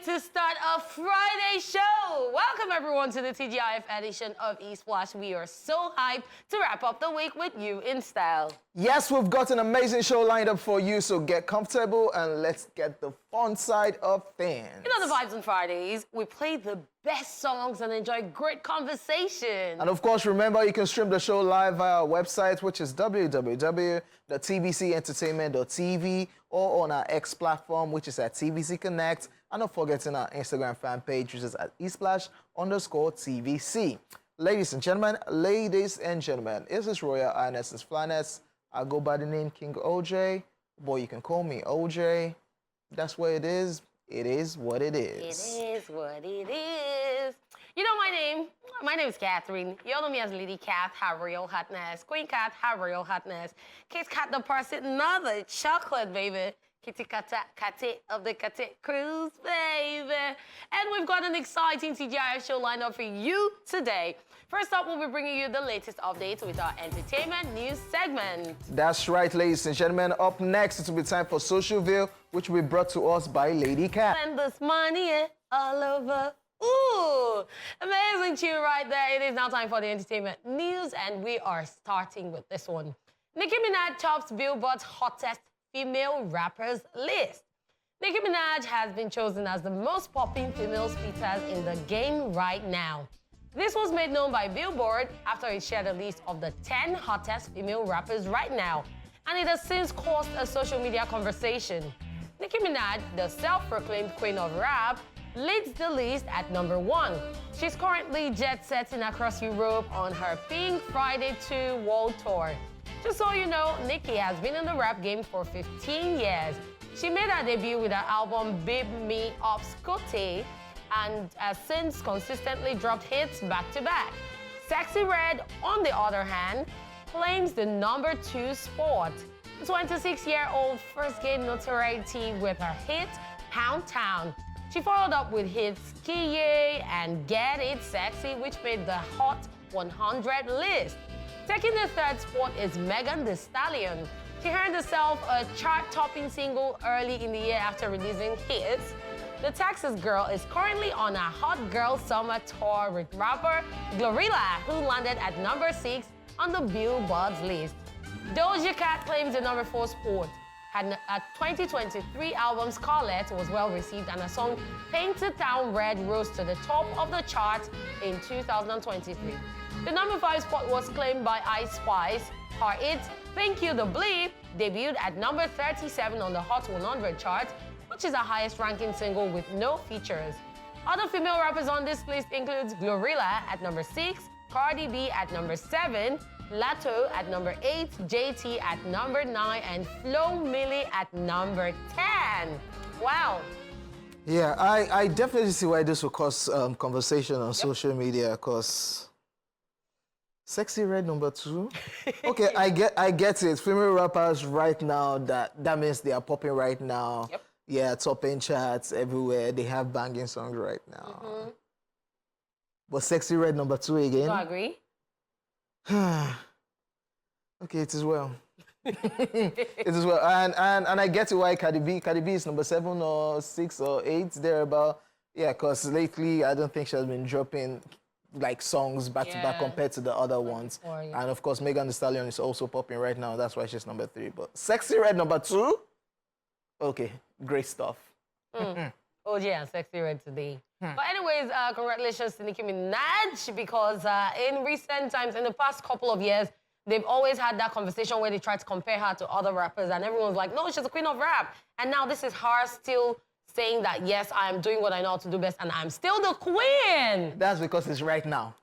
to start a Friday show. Welcome everyone to the TGIF edition of Esplash. We are so hyped to wrap up the week with you in style. Yes, we've got an amazing show lined up for you, so get comfortable and let's get the fun side of things. You know the vibes on Fridays. We play the best songs and enjoy great conversation. And of course, remember you can stream the show live via our website, which is www.tvcentertainment.tv, or on our X platform, which is at TVC Connect, and not forgetting our Instagram fan page, which is at Esplash_TVC. Ladies and gentlemen, this is Royal Highness Esplash. I go by the name King OJ. Boy, you can call me OJ. That's what it is. It is what it is. It is what it is. You know my name? My name is Catherine. You all know me as Lady Cat, Her Royal Hotness. Queen Cat, Her Royal Hotness. Kit Kat the person, another chocolate, baby. Kitty Kata, Kati of the Kati Cruise, baby. And we've got an exciting TGIF show lined up for you today. First up, we'll be bringing you the latest updates with our entertainment news segment. That's right, ladies and gentlemen. Up next, it will be time for Social View, which will be brought to us by Lady Cat. And this money all over. Ooh, amazing tune right there. It is now time for the entertainment news, and we are starting with this one. Nicki Minaj tops Billboard's hottest female rappers list. Nicki Minaj has been chosen as the most popping female speakers in the game right now. This was made known by Billboard after it shared a list of the 10 hottest female rappers right now, and it has since caused a social media conversation. Nicki Minaj, the self-proclaimed queen of rap, leads the list at number 1. She's currently jet-setting across Europe on her Pink Friday 2 world tour. Just so you know, Nicki has been in the rap game for 15 years. She made her debut with her album Beep Me Up Scotty and has since consistently dropped hits back-to-back. Sexy Red, on the other hand, claims the number 2 spot. The 26-year-old first gained notoriety with her hit Pound Town. She followed up with hits Kiye and Get It Sexy, which made the Hot 100 list. Taking the 3rd spot is Megan Thee Stallion. She earned herself a chart-topping single early in the year after releasing hits. The Texas girl is currently on a Hot Girl Summer tour with rapper Glorilla, who landed at number 6 on the Billboard's list. Doja Cat claims the number 4 spot. Her 2023 album Scarlet was well received, and her song Painted Town Red rose to the top of the chart in 2023. The number 5 spot was claimed by Ice Spice. Her hit Thank You the Bleep debuted at number 37 on the Hot 100 chart, which is the highest ranking single with no features. Other female rappers on this list includes Glorilla at number 6, Cardi B at number 7, Lato at number 8, JT at number 9, and Flo Milli at number 10. Wow. Yeah, I definitely see why this will cause conversation on social media, because Sexy Red number 2. Okay, I get it. Female rappers right now, that means they are popping right now. Yep. Yeah, topping charts everywhere. They have banging songs right now. But Sexy Red number 2 again. Do I agree? Okay, it is well. It is well. And I get it why Cardi B is number 7 or 6 or 8, thereabout. Yeah, because lately I don't think she has been dropping like songs back-to-back compared to the other ones. And of course, Megan Thee Stallion is also popping right now. That's why she's number 3. But Sexy Red number 2? Okay, great stuff. Oh yeah, Sexy Red today. But anyways, congratulations to Nicki Minaj, because in recent times, in the past couple of years, they've always had that conversation where they try to compare her to other rappers, and everyone's like, no, she's the queen of rap. And now this is her still saying that, yes, I am doing what I know how to do best, and I'm still the queen. That's because it's right now.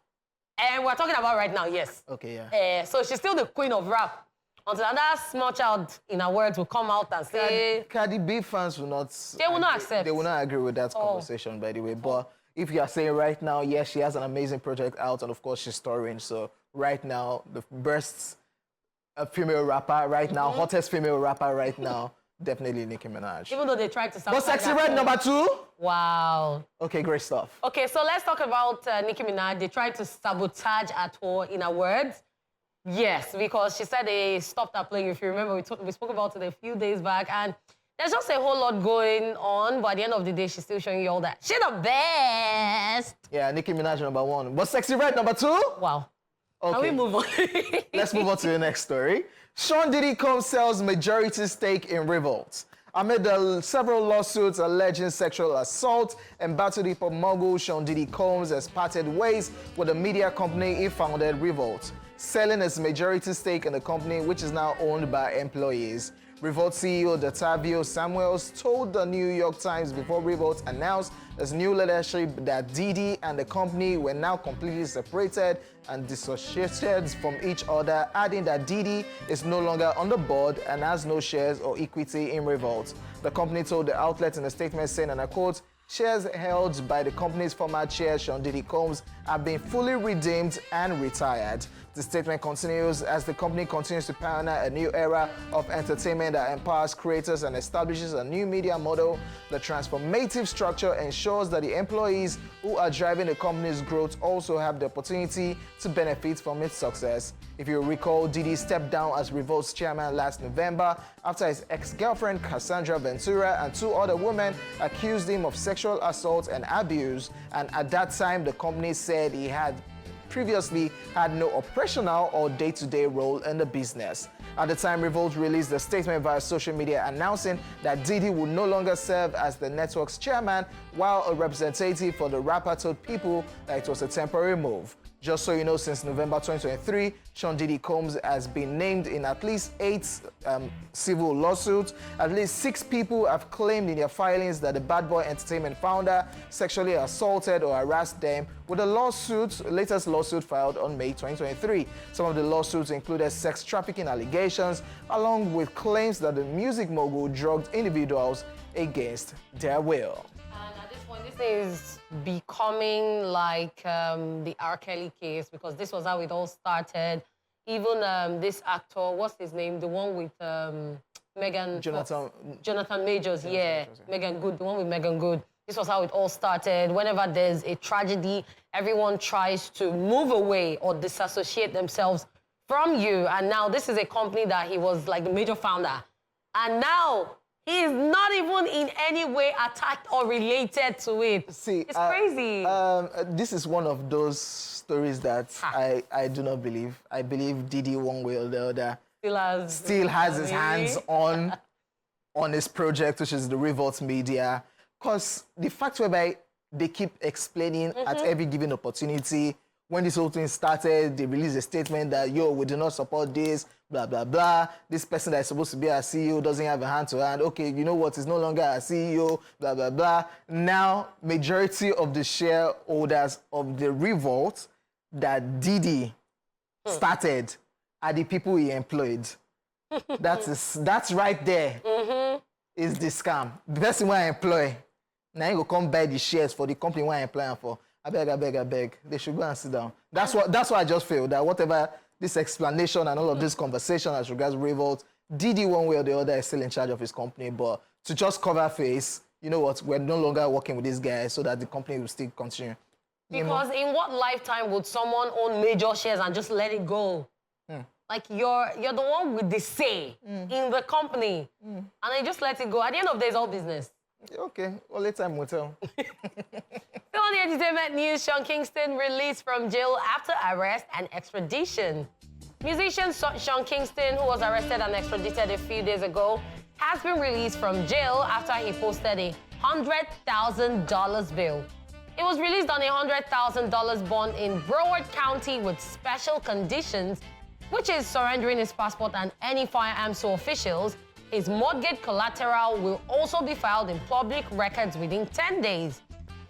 And we're talking about right now, yes. Okay, yeah. So she's still the queen of rap. Until another small child, in her words, will come out and say... Cardi B fans will not... They will not accept. They will not agree with that conversation, by the way. But if you are saying right now, yes, she has an amazing project out, and of course she's touring. So right now, the best female rapper right now, hottest female rapper right now, definitely Nicki Minaj. Even though they tried to... But Sexy Red number 2? Wow. Okay, great stuff. Okay, so let's talk about Nicki Minaj. They tried to sabotage her tour, in her words. Yes, because she said they stopped her playing. If you remember, we spoke about it a few days back, and There's just a whole lot going on, but at the end of the day, she's still showing you all that. She's the best. Yeah, Nicki Minaj #1. But Sexy Red #2? Wow. Okay. Can we move on? Let's move on to the next story. Sean Diddy Combs sells majority stake in Revolt. Amid several lawsuits alleging sexual assault, embattled hip-hop mogul Sean Diddy Combs has parted ways with the media company he founded, Revolt, selling his majority stake in the company, which is now owned by employees. Revolt CEO Datavio Samuels told the New York Times before Revolt announced its new leadership that Diddy and the company were now completely separated and dissociated from each other, adding that Diddy is no longer on the board and has no shares or equity in Revolt. The company told the outlet in a statement saying, and I quote, "Shares held by the company's former chair, Sean Diddy Combs, have been fully redeemed and retired." The statement continues as the company continues to pioneer a new era of entertainment that empowers creators and establishes a new media model. The transformative structure ensures that the employees who are driving the company's growth also have the opportunity to benefit from its success. If you recall, Diddy stepped down as Revolt's chairman last November after his ex-girlfriend Cassandra Ventura and 2 other women accused him of sexual assault and abuse, and at that time the company said he had previously had no operational or day-to-day role in the business. At the time, Revolt released a statement via social media announcing that Diddy would no longer serve as the network's chairman, while a representative for the rapper told people that it was a temporary move. Just so you know, since November 2023, Sean Diddy Combs has been named in at least 8 civil lawsuits. At least 6 people have claimed in their filings that the Bad Boy Entertainment founder sexually assaulted or harassed them, with the latest lawsuit filed on May 2023. Some of the lawsuits included sex trafficking allegations, along with claims that the music mogul drugged individuals against their will. This is becoming like the R. Kelly case, because this was how it all started. Even this actor, what's his name? The one with Megan... Jonathan Majors, yeah. Megan Good, the one with Megan Good. This was how it all started. Whenever there's a tragedy, everyone tries to move away or disassociate themselves from you. And now this is a company that he was like the major founder. And now he is not even in any way attacked or related to it. See, it's crazy. This is one of those stories that I do not believe. I believe Diddy, one way or the other, still has his hands on his project, which is the Revolt Media. Because the fact whereby they keep explaining at every given opportunity, when this whole thing started, they released a statement that, yo, we do not support this, blah, blah, blah. This person that is supposed to be our CEO doesn't have a hand to hand. Okay, you know what? He's no longer our CEO, blah, blah, blah. Now, majority of the shareholders of the Revolt that Diddy started are the people he employed. That's right there is the scam. The person who I employ, now you go come buy the shares for the company who I employ him for. I beg. They should go and sit down. That's what I just feel, that whatever this explanation and all of this conversation as regards Revolt, Diddy one way or the other is still in charge of his company. But to just cover face, you know what, we're no longer working with this guy so that the company will still continue. Because in what lifetime would someone own major shares and just let it go? Like you're the one with the say in the company. And they just let it go. At the end of the day, it's all business. Okay, well, later time will tell. Still on the entertainment news, Sean Kingston released from jail after arrest and extradition. Musician Sean Kingston, who was arrested and extradited a few days ago, has been released from jail after he posted a $100,000 bail. He was released on a $100,000 bond in Broward County with special conditions, which is surrendering his passport and any firearms to officials. His mortgage collateral will also be filed in public records within 10 days.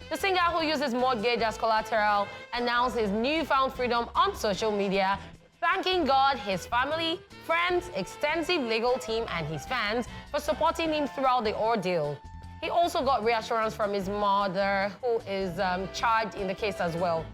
The singer, who uses mortgage as collateral, announced his newfound freedom on social media, thanking God, his family, friends, extensive legal team, and his fans for supporting him throughout the ordeal. He also got reassurance from his mother, who is charged in the case as well.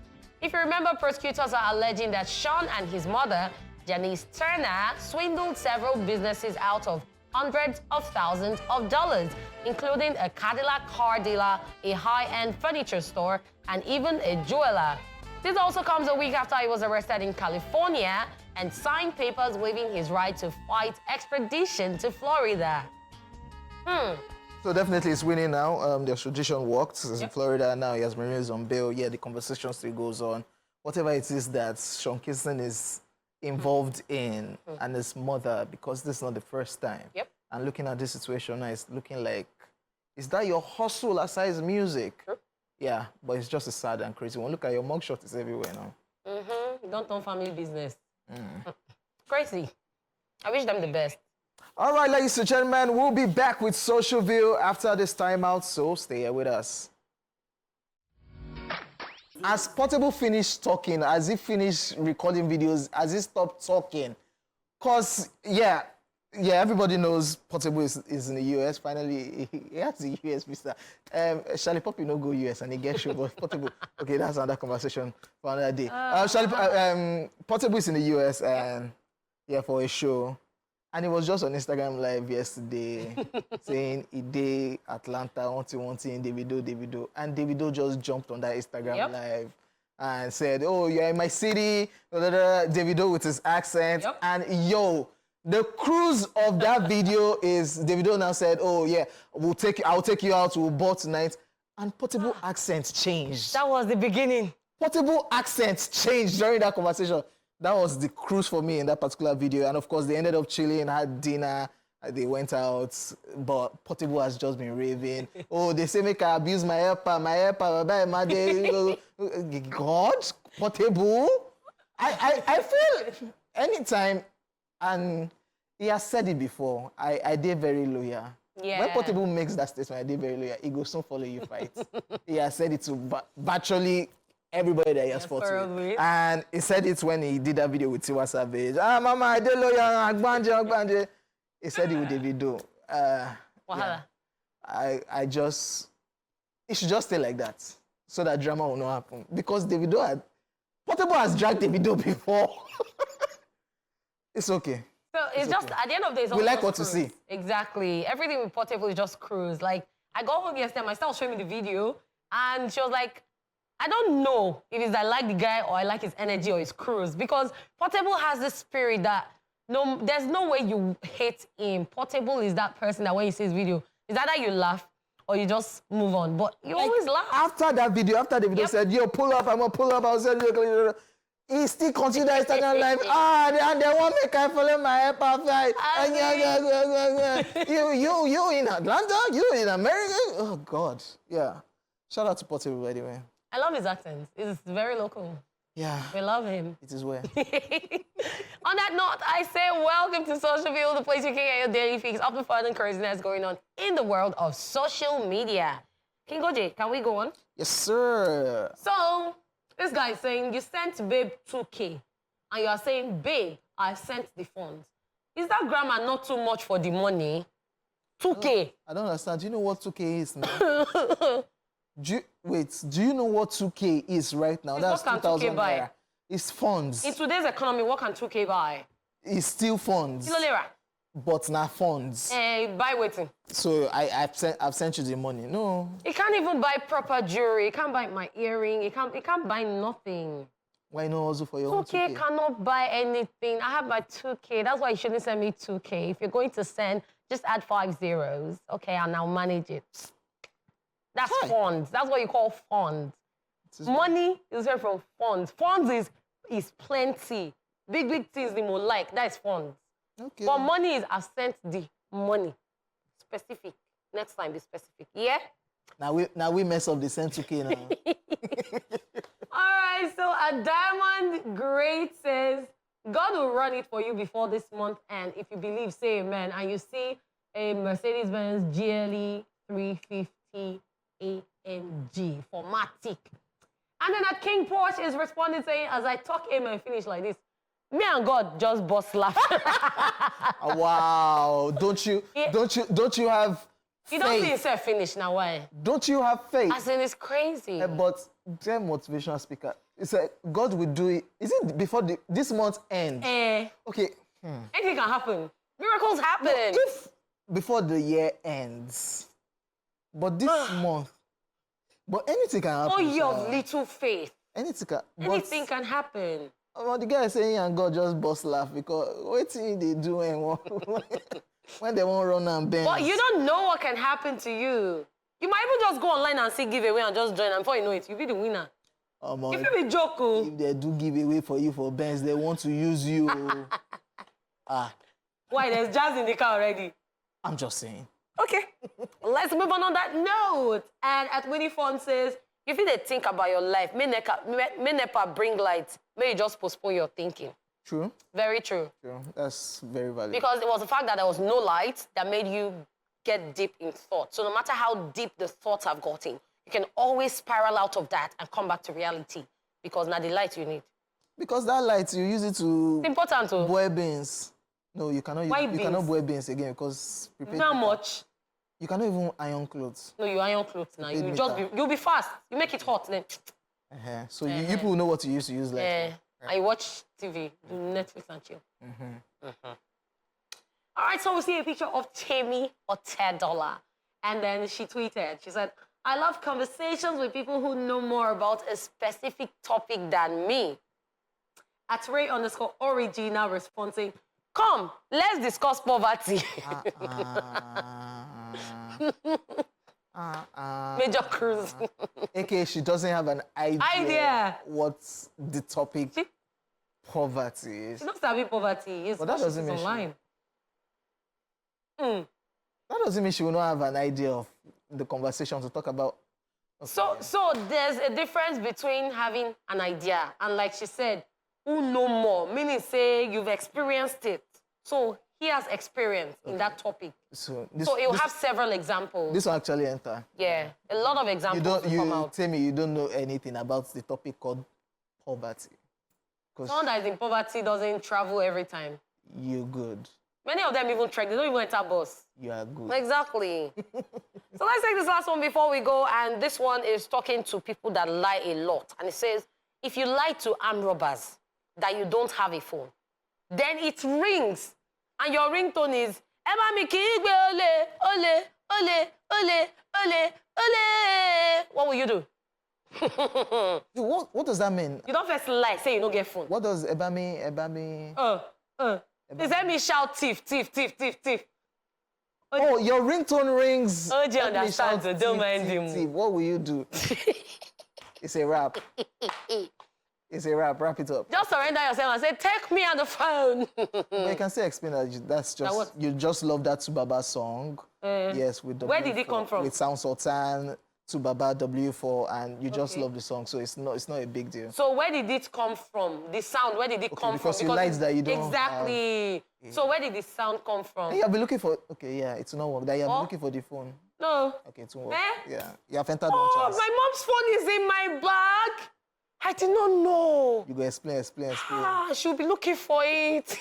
If you remember, prosecutors are alleging that Sean and his mother, Janice Turner, swindled several businesses out of hundreds of thousands of dollars, including a Cadillac car dealer, a high-end furniture store, and even a jeweler. This also comes a week after he was arrested in California and signed papers waiving his right to fight extradition to Florida. So definitely it's winning now. The extradition worked. It's in Florida now. He has been released on bail. Yeah, the conversation still goes on. Whatever it is that Sean Kingston is involved in and his mother, because this is not the first time. Yep. And looking at this situation now, it's looking like, is that your hustle aside music? Sure. Yeah, but it's just a sad and crazy one. Look at your mugshot, it's everywhere now. Don't turn family business. Crazy. I wish them the best. All right, ladies and gentlemen, we'll be back with Social View after this timeout, so stay here with us. As Portable finished talking, as he finished recording videos, as he stopped talking, because, yeah, everybody knows Portable is in the US. Finally, he has the US visa. Charlie Poppy no go US and he gets show, but Portable, okay, that's another conversation for another day. Portable is in the US and, yeah, for a show. And he was just on Instagram Live yesterday saying he did Atlanta, one thing, Davido. And Davido just jumped on that Instagram Live and said, oh, you're in my city, Davido with his accent. And yo, the cruise of that video is, Davido now said, oh yeah, I'll take you out, we'll ball tonight. And Portable accent changed. That was the beginning. Portable accent changed during that conversation. That was the cruise for me in that particular video. And of course, they ended up chilling, had dinner, they went out, but Portable has just been raving. Oh, they say make I abuse my helper, my day. God, Portable. I feel anytime, and he has said it before, I did very loyal. Yeah. When Portable makes that statement, I did very loyal, he goes soon follow you fight. He has said it to virtually everybody that he has fought with. And he said it when he did that video with Tiwa Savage. Mama, I did loyal, Agbanje. He said it with Davido. Yeah. I just, it should just stay like that so that drama will not happen. Because Portable has dragged Davido before. It's okay. So it's just, at the end of the day, it's we like just what cruise. to see. Exactly. Everything with Portable is just cruise. Like, I got home yesterday, my sister was showing me the video, and she was like, I don't know if it's I like the guy or I like his energy or his cruise, because Portable has this spirit that there's no way you hate him. Portable is that person that when you see his video, it's either you laugh or you just move on. But you always laugh. After the video said, yo, pull up, I'm gonna pull up, I said, he still continued that Instagram live. And they want me to follow my helper flight. You in Atlanta? You in America? Oh, God. Yeah. Shout out to Portable, by the way. I love his accent. It's very local. Yeah. We love him. It is well. On that note, I say welcome to Social View, the place you can get your daily fix of the fun and craziness going on in the world of social media. King Goje, can we go on? Yes, sir. So, this guy is saying, you sent babe 2K, and you are saying, babe, I sent the funds. Is that grammar not too much for the money? 2K. I don't understand. Do you know what 2K is now? Do you know what 2K is right now? That's 2,000 naira. It's funds. In today's economy, what can 2K buy? It's still funds. But not funds. Buy waiting. So I've sent you the money. No. It can't even buy proper jewelry. It can't buy my earring. It can't buy nothing. Why not also for your own 2K cannot buy anything. I have my 2K. That's why you shouldn't send me 2K. If you're going to send, just add 5 zeros. Okay, and I'll manage it. That's funds. That's what you call funds. Money is here from funds. Funds is plenty. Big things they more like. That is funds. Okay. But money is I've sent the money. Specific. Next time, be specific. Yeah? Now we mess up the same 2K now. All right, so a Diamond Great says, God will run it for you before this month. And if you believe, say amen. And you see a Mercedes-Benz GLE 350 AMG for Matic. And then a King Porsche is responding saying, as I talk amen finish like this, me and God just bust laughing. Wow. Don't you have faith? You don't see yourself finish now, why? Don't you have faith? As in, it's crazy. But their motivational speaker, he said, God will do it. Is it before this month ends? Okay. Anything can happen. Miracles happen. No, if before the year ends, but this month, but anything can happen. Oh, you have little faith. Anything can happen. Well, the guy is saying, and God just bust laugh because what thing they do and what? When they won't run and bend. But you don't know what can happen to you. You might even just go online and see giveaway and just join, and before you know it, you'll be the winner. If you be joke, if they do give away for you for Benz, they want to use you. Why? There's jazz in the car already. I'm just saying. Okay, let's move on that note. And at Winnie Fund says, if you think about your life, may never bring light, may you just postpone your thinking. True. Very true. True. That's very valid. Because it was the fact that there was no light that made you get deep in thought. So no matter how deep the thoughts have gotten, you can always spiral out of that and come back to reality. Because now the light you need. Because that light, you use it to... It's important to... boil beans. No, you cannot. You cannot boil beans again because... Not much. You cannot even iron clothes. No, you iron clothes now. You'll be fast. You make it hot then. So you people know what you used to use light. I watch TV, do Netflix and chill. All right, so we see a picture of Tammy Otedola. And then she tweeted, she said, I love conversations with people who know more about a specific topic than me. At Ray_Origina responding, come, let's discuss poverty. Major Cruz. Okay, she doesn't have an idea what's the topic poverty is. She knows that poverty is, but that doesn't mean online. That doesn't mean she will not have an idea of the conversation to talk about. Okay. So there's a difference between having an idea and, like she said, who know more, meaning say you've experienced it. So he has experience in that topic. So it will have several examples. This will actually enter. Yeah, a lot of examples will come out. Tell me you don't know anything about the topic called poverty. Someone that is in poverty doesn't travel every time. You're good. Many of them even trek. They don't even enter bus. You are good. Exactly. So let's take this last one before we go. And this one is talking to people that lie a lot. And it says, if you lie to armed robbers that you don't have a phone, then it rings. And your ringtone is, Eba mi ki igbe ole, ole, ole, ole, ole, ole. What will you do? What does that mean? You don't first lie, say you don't get phone. What does Eba mi? They let me shout thief, thief, thief, thief, thief. Oh, your ringtone rings. Oh, do you understand? So don't mind him. What will you do? It's a rap. It's a rap. Wrap it up. Just surrender yourself and say, take me on the phone. But you can still explain that that's just, you just love that Subaba song. Yes, with W4. Where did it come from? With Sound Sultan, Subaba, W4, and you just love the song, so it's not a big deal. So where did it come from? The sound, where did it come from? Because you like that you don't Exactly. So where did the sound come from? Hey, you've been looking for... Okay, yeah, it's not work. That you've been looking for the phone. No. Okay, it won't work. Yeah, you have entered one Oh, chance. my mom's phone is in my bag. I did not know. You go explain. She'll be looking for it.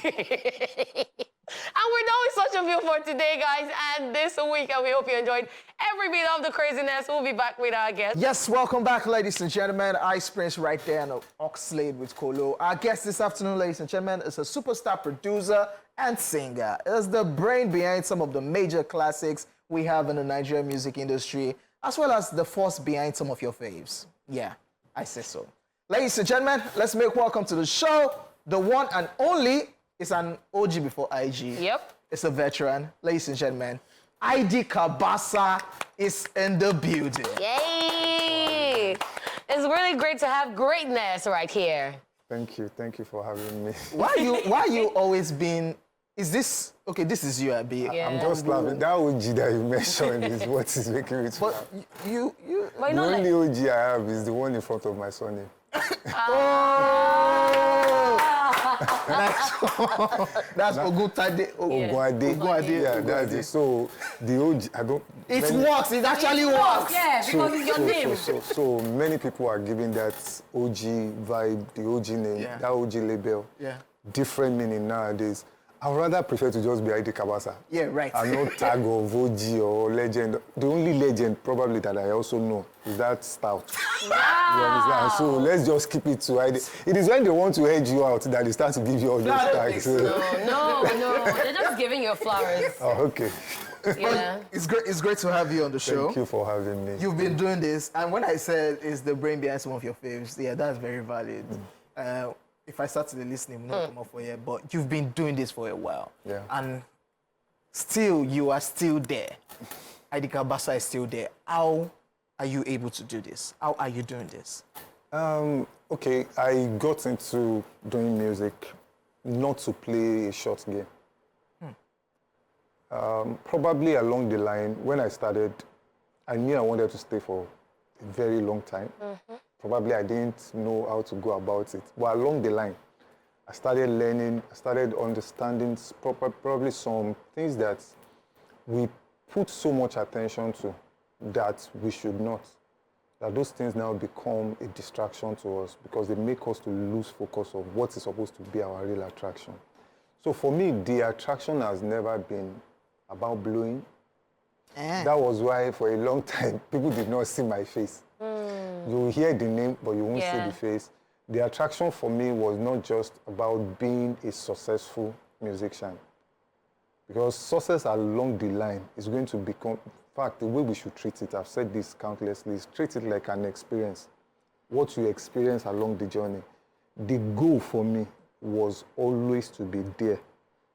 And we're done with Such a View for today, guys, and this week, and we hope you enjoyed every bit of the craziness. We'll be back with our guest. Yes, welcome back, ladies and gentlemen. Ice Prince right there and Oxlade with Kolo. Our guest this afternoon, ladies and gentlemen, is a superstar producer and singer. Is the brain behind some of the major classics we have in the Nigerian music industry, as well as the force behind some of your faves. Yeah, I say so. Ladies and gentlemen, let's make welcome to the show, the one and only. It's an OG before IG. Yep. It's a veteran. Ladies and gentlemen, ID Kabasa is in the building. Yay! It's really great to have greatness right here. Thank you for having me. Why you always been... Is this... Okay, this is you, Abi. Yeah. I'm just laughing. That OG that you mentioned is what is making me to laugh. But you... But The only OG I have is the one in front of my surname. That's Oguntade. Ogunade. Yeah, that's it. So the OG, I don't... It works. It actually works. Yeah, because it's your name. So many people are giving that OG vibe, the OG name, that OG label, different meaning nowadays. I would rather prefer to just be ID Kabasa. Yeah, right. I'm not tag of OG or legend. The only legend probably that I also know is that Stout. Wow. You understand? So let's just keep it to ID. It is when they want to edge you out that they start to give you all those tags. No. They're just giving you flowers. Oh, okay. Yeah. It's great to have you on the show. Thank you for having me. You've been doing this, and when I said it's the brain behind some of your faves, yeah, that's very valid. If I started listening, we not come up for you, but you've been doing this for a while. Yeah. And still, you are still there. Idika Basa is still there. How are you able to do this? How are you doing this? Okay, I got into doing music not to play a short game. Probably along the line, when I started, I knew I wanted to stay for a very long time. Probably I didn't know how to go about it. But along the line, I started learning, I started understanding probably some things that we put so much attention to that we should not. That those things now become a distraction to us because they make us to lose focus of what is supposed to be our real attraction. So for me, the attraction has never been about blowing. That was why for a long time, people did not see my face. You hear the name, but you won't see the face. The attraction for me was not just about being a successful musician. Because success along the line is going to become, in fact, the way we should treat it, I've said this countlessly, is treat it like an experience. What you experience along the journey. The goal for me was always to be there.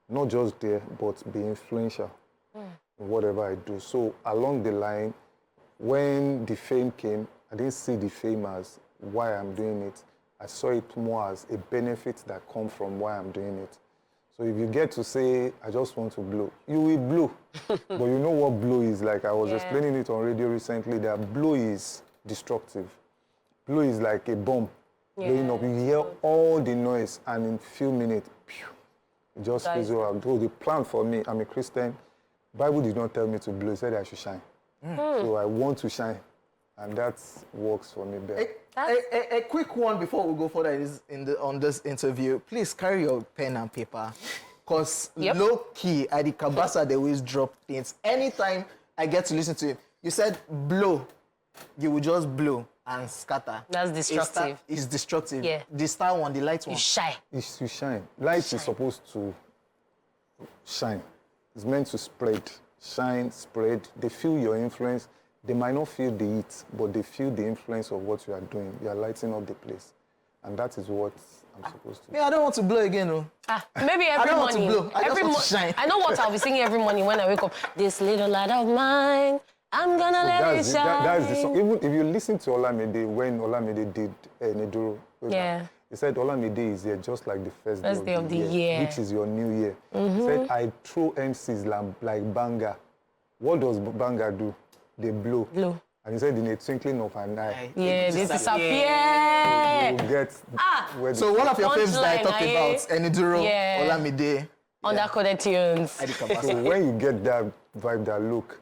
Not just there, but be influential in whatever I do. So along the line, when the fame came, I didn't see the fame as why I'm doing it. I saw it more as a benefit that comes from why I'm doing it. So if you get to say, I just want to blow, you will blow. But you know what blow is like? I was explaining it on radio recently, that blow is destructive. Blow is like a bomb blowing up. You hear all the noise, and in a few minutes, it just fizzles out. So the plan for me, I'm a Christian. Bible did not tell me to blow. It said I should shine. So I want to shine. And that works for me better. A quick one before we go further on this interview. Please carry your pen and paper. Because low-key, at the Kabasa, they always drop things. Anytime I get to listen to him, you said blow. You will just blow and scatter. That's destructive. It's destructive. Yeah. The star one, the light one. You shine. It's to shine. Light is supposed to shine. It's meant to spread. Shine, spread. They feel your influence. They might not feel the heat, but they feel the influence of what you are doing. You are lighting up the place. And that is what I'm supposed to do. Yeah, I don't want to blow again, though. Maybe every morning. I don't want to blow. I just want to shine. I know what I'll be singing every morning when I wake up. This little light of mine, I'm gonna let it shine. That's the song. Even if you listen to Olamide, when Olamide did Neduro, he said Olamide is here just like the first day of the year, which is your new year. He said, I throw MCs like Banga. What does Banga do? They blow. And he said, in a twinkling of an eye. Yeah, they disappear. You get so one of your favorites that I talked about, Eniduro, Olamide. Undercoded tunes. So when you get that vibe, that look,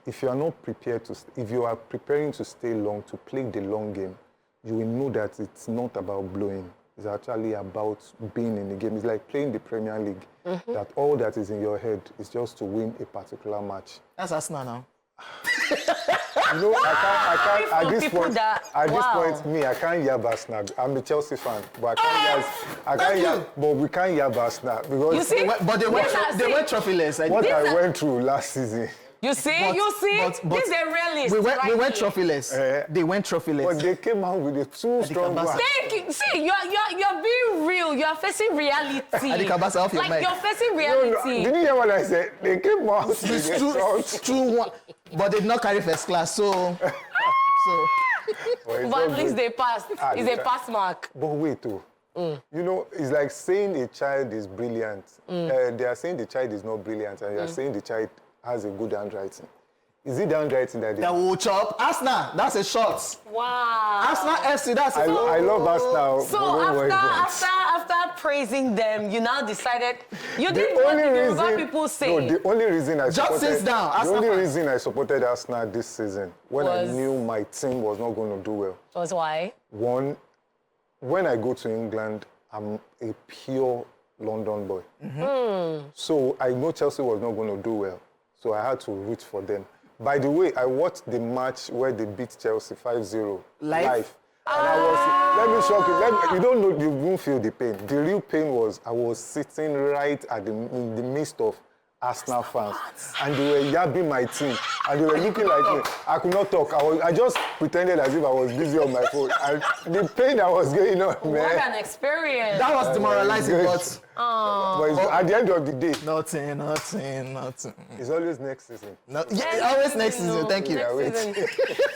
if you are not prepared to, if you are preparing to stay long, to play the long game, you will know that it's not about blowing. It's actually about being in the game. It's like playing the Premier League. That all that is in your head is just to win a particular match. That's Arsenal now. You know, I can't at this point, I can't yab Arsenal. I'm a Chelsea fan, but we can't yab Arsenal because you see? But they went trophyless. What I went through last season. You see? This is a realist. We went trophyless. They went trophyless. But they came out with a too strong one. Thank you. See, you're being real. You're facing reality. Like you're facing reality. Didn't you hear what I said? They came out with it's 2-1. But they did not carry first class, so. But at least they passed. It's a pass mark. But wait, too. You know, it's like saying a child is brilliant. They are saying the child is not brilliant, and they are saying the child has a good handwriting. Is it the handwriting that they... That will chop. Arsenal, that's a shot. Wow. Arsenal FC, that's a shot. I love Arsenal. So after praising them, you now decided... You did what the Yoruba people say. No, the only reason I supported... Just sits down. The only reason I supported Arsenal this season, when I knew my team was not going to do well. Was why? One, when I go to England, I'm a pure London boy. So I know Chelsea was not going to do well. So I had to root for them. By the way, I watched the match where they beat Chelsea 5-0 live. And I was, let me shock you. You don't know, you won't feel the pain. The real pain was I was sitting right in the midst of Arsenal fans. And they were yabbing my team. And they were looking like me. I could not talk. I just pretended as if I was busy on my phone. And the pain I was getting on, man. What an experience. That was demoralizing, but At the end of the day, nothing. it's always next season. Always next season. Thank you. Next season.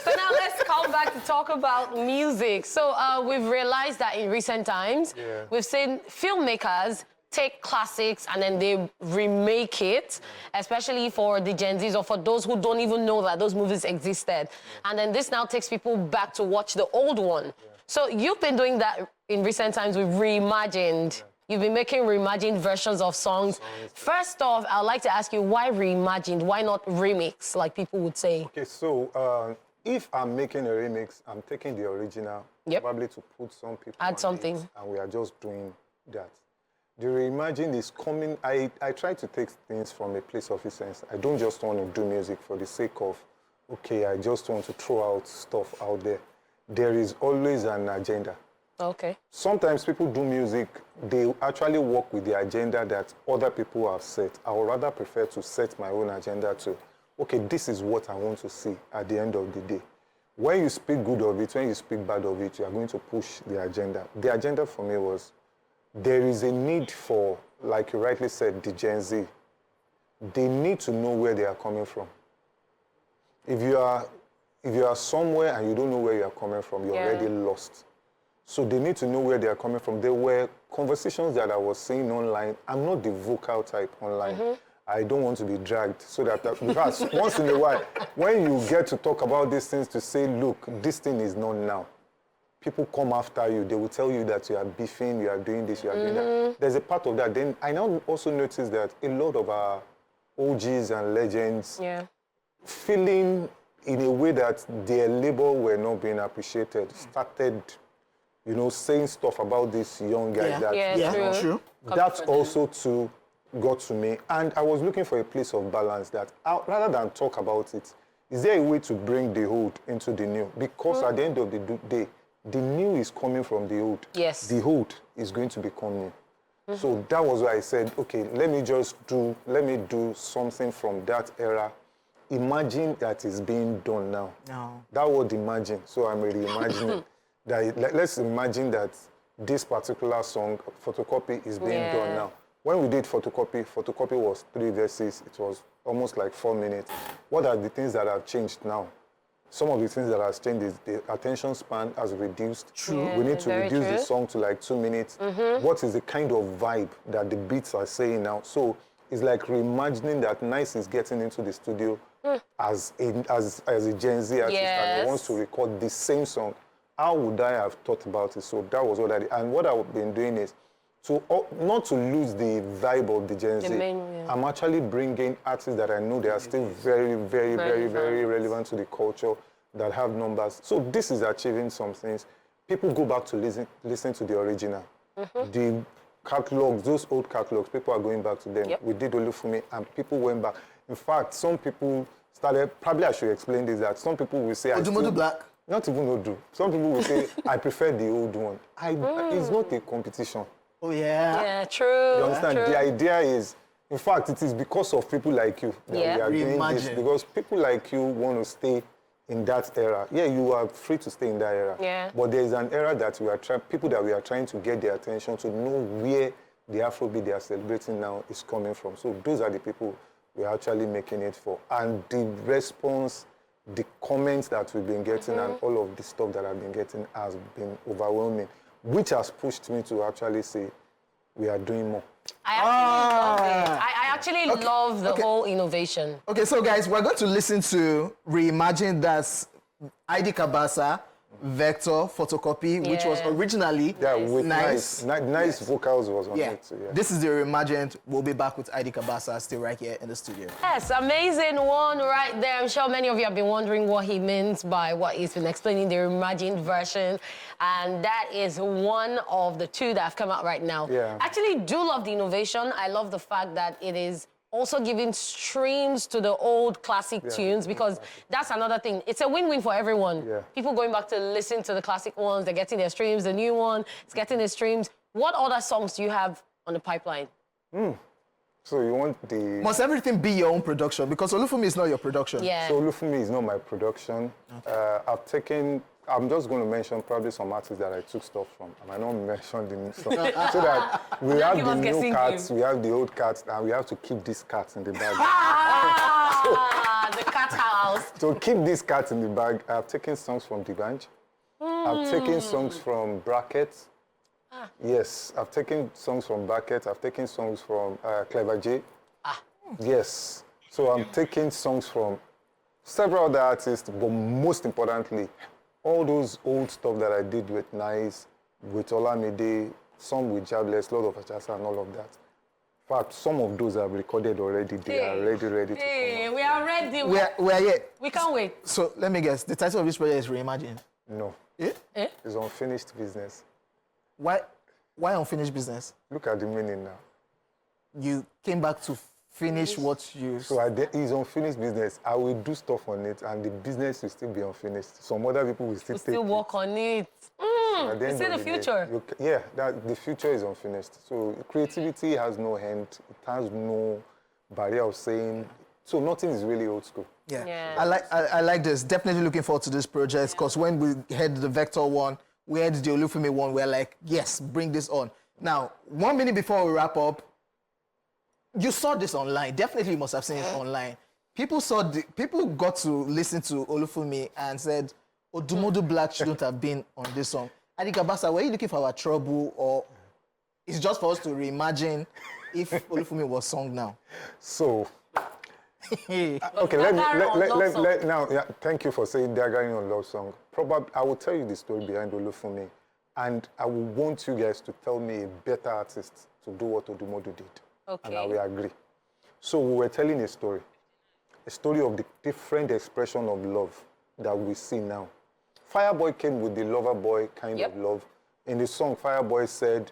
So now let's come back to talk about music. So we've realized that in recent times, we've seen filmmakers take classics and then they remake it, especially for the Gen Zs or for those who don't even know that those movies existed. And then this now takes people back to watch the old one. So you've been doing that in recent times with reimagined. You've been making reimagined versions of songs. First off, I'd like to ask you, why reimagined? Why not remix, like people would say? Okay, so if I'm making a remix, I'm taking the original, probably to put some people Add on something. it, and we are just doing that. The reimagined is coming. I try to take things from a place of essence. I don't just want to do music for the sake of, okay, I just want to throw out stuff out there. There is always an agenda. Okay. Sometimes people do music, they actually work with the agenda that other people have set. I would rather prefer to set my own agenda to, okay, this is what I want to see at the end of the day. When you speak good of it, when you speak bad of it, you are going to push the agenda. The agenda for me was, there is a need for, like you rightly said, the Gen Z. They need to know where they are coming from. If you are somewhere and you don't know where you are coming from, you're already lost. So they need to know where they are coming from. There were conversations that I was seeing online. I'm not the vocal type online. I don't want to be dragged. So that because once in a while, when you get to talk about these things to say, look, this thing is not now. People come after you. They will tell you that you are beefing, you are doing this, you are doing that. There's a part of that. Then I now also notice that a lot of our OGs and legends feeling in a way that their labor were not being appreciated, started, you know, saying stuff about these young guys. True. That also too got to me. And I was looking for a place of balance that rather than talk about it, is there a way to bring the old into the new? Because at the end of the day, the new is coming from the old. Yes. The old is going to become new. So that was why I said, okay, let me do something from that era. Imagine that is being done now. No. That word imagine. So I'm really imagining that. Let's imagine that this particular song, Photocopy, is being done now. When we did Photocopy was 3 verses. It was almost like 4 minutes. What are the things that have changed now? Some of the things that has changed is the attention span has reduced. True. We need to reduce the song to like 2 minutes. What is the kind of vibe that the beats are saying now? So it's like reimagining that Nice is getting into the studio as a Gen Z artist and he wants to record the same song. How would I have thought about it? So that was what I did. And what I've been doing is not to lose the vibe of the Gen Z. I'm actually bringing artists that I know they are still very, very, very, very relevant to the culture, that have numbers. So this is achieving some things. People go back to listen to the original. The catalogs, those old catalogs, people are going back to them. We did Olufumi and people went back. In fact, some people started, probably I should explain this, that some people will say, Odumodu Black. Not even Odu. Some people will say, I prefer the old one. It's not a competition. Oh, yeah. Yeah, true. You understand? The idea is, in fact, it is because of people like you that we are doing this. Because people like you want to stay in that era. Yeah, you are free to stay in that era. Yeah. But there is an era that we are people that we are trying to get their attention to know where the Afrobeat they are celebrating now is coming from. So those are the people we are actually making it for. And the response, the comments that we've been getting and all of the stuff that I've been getting has been overwhelming, which has pushed me to actually say, we are doing more. I actually love it. I actually love the whole innovation. Okay, so guys, we're going to listen to Reimagine, that's ID Kabasa, Vector, Photocopy, which was originally with Nice. Nice vocals was on it. So, This is the Reimagined. We'll be back with ID Kabasa, still right here in the studio. Yes, amazing one right there. I'm sure many of you have been wondering what he means by what he's been explaining, the reimagined version. And that is one of the 2 that have come out right now. Yeah. I actually do love the innovation. I love the fact that it is also giving streams to the old classic tunes, because that's another thing. It's a win-win for everyone. Yeah. People going back to listen to the classic ones, they're getting their streams. The new one, it's getting their streams. What other songs do you have on the pipeline? So you want the... Must everything be your own production? Because Olufumi is not your production. Yeah. So Olufumi is not my production. Okay. I'm just going to mention probably some artists that I took stuff from. I might not mention the new stuff. So that we have the new cats, we have the old cats, and we have to keep these cats in the bag. The cat house. To keep these cats in the bag, I've taken songs from Dibanj. I've taken songs from Brackets. Yes, I've taken songs from Brackets. I've taken songs from Clever J. Yes. So I'm taking songs from several other artists, but most importantly, all those old stuff that I did with Nice, with Olamide, some with Jabless, lot of Achasa and all of that. In fact, some of those I've recorded already. They are ready to come out. We are ready. We are here. We can't wait. So let me guess. The title of this project is Reimagine. No. Eh? It's unfinished business. Why unfinished business? Look at the meaning now. You came back to finish what you... So it's unfinished business. I will do stuff on it, and the business will still be unfinished. Some other people will still take work it. on it. At the You end see of the day, future. the future is unfinished. So creativity has no end. It has no barrier of saying. So nothing is really old school. Yeah. I like this. Definitely looking forward to this project because when we had the Vector one, we had the Olufumi one, we're like, yes, bring this on. Now, 1 minute before we wrap up, you saw this online. Definitely you must have seen it online. People got to listen to Olufumi and said, Odumodu Black shouldn't have been on this song. Adika Basa, were you looking for our trouble or it's just for us to reimagine if Olufumi was sung now? So, okay, thank you for saying Diagarin on Love Song. Probably, I will tell you the story behind Olufumi, and I will want you guys to tell me a better artist to do what Odumodu did. Okay. And I will agree. So we were telling a story of the different expression of love that we see now. Fireboy came with the lover boy kind of love. In the song, Fireboy said,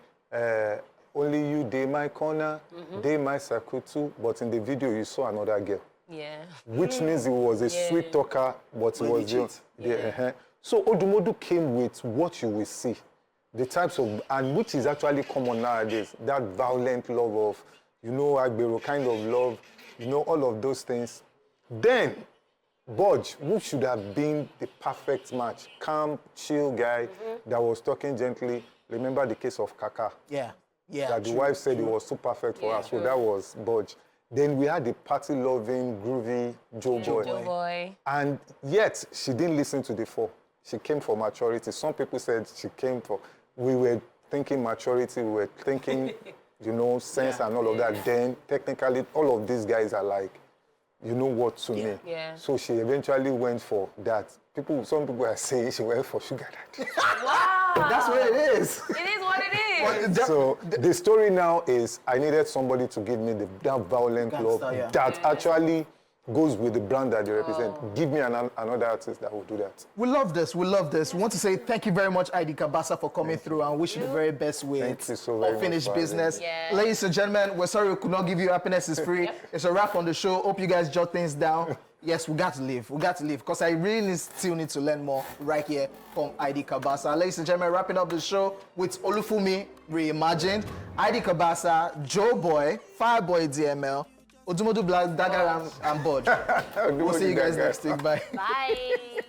only you, they my corner, they my sakutu, but in the video you saw another girl. Yeah. Which means he was a sweet talker, but he was So Odumodu came with what you will see. The types of, and which is actually common nowadays, that violent love of, Agbero kind of love, all of those things. Then, Budge, who should have been the perfect match, calm, chill guy that was talking gently. Remember the case of Kaka? Yeah. That the wife said it was so perfect for her, so that was Budge. Then we had the party-loving, groovy Joe Boy. And yet, she didn't listen to the four. She came for maturity. Some people said she came for... We were thinking maturity, we were thinking, sense and all of that. Then, technically, all of these guys are like, you know what to me. Yeah. So she eventually went for that. Some people are saying she went for sugar daddy. Wow. That's what it is. It is what it is. So the story now is I needed somebody to give me that violent love that actually goes with the brand that they represent. Give me another artist that will do that. We love this. We want to say thank you very much, Idika Basa, for coming through and wish you the very best with unfinished business. Yeah. Ladies and gentlemen, we're sorry we could not give you Happiness is Free. It's a wrap on the show. Hope you guys jot things down. Yes, we got to leave. Because I really still need to learn more right here from Idika Basa. Ladies and gentlemen, wrapping up the show with Olufumi Reimagined, Idika Basa, Joe Boy, Fireboy DML, Odumodu Black, Dagger and Budge. We'll see you guys next week. Bye. Bye.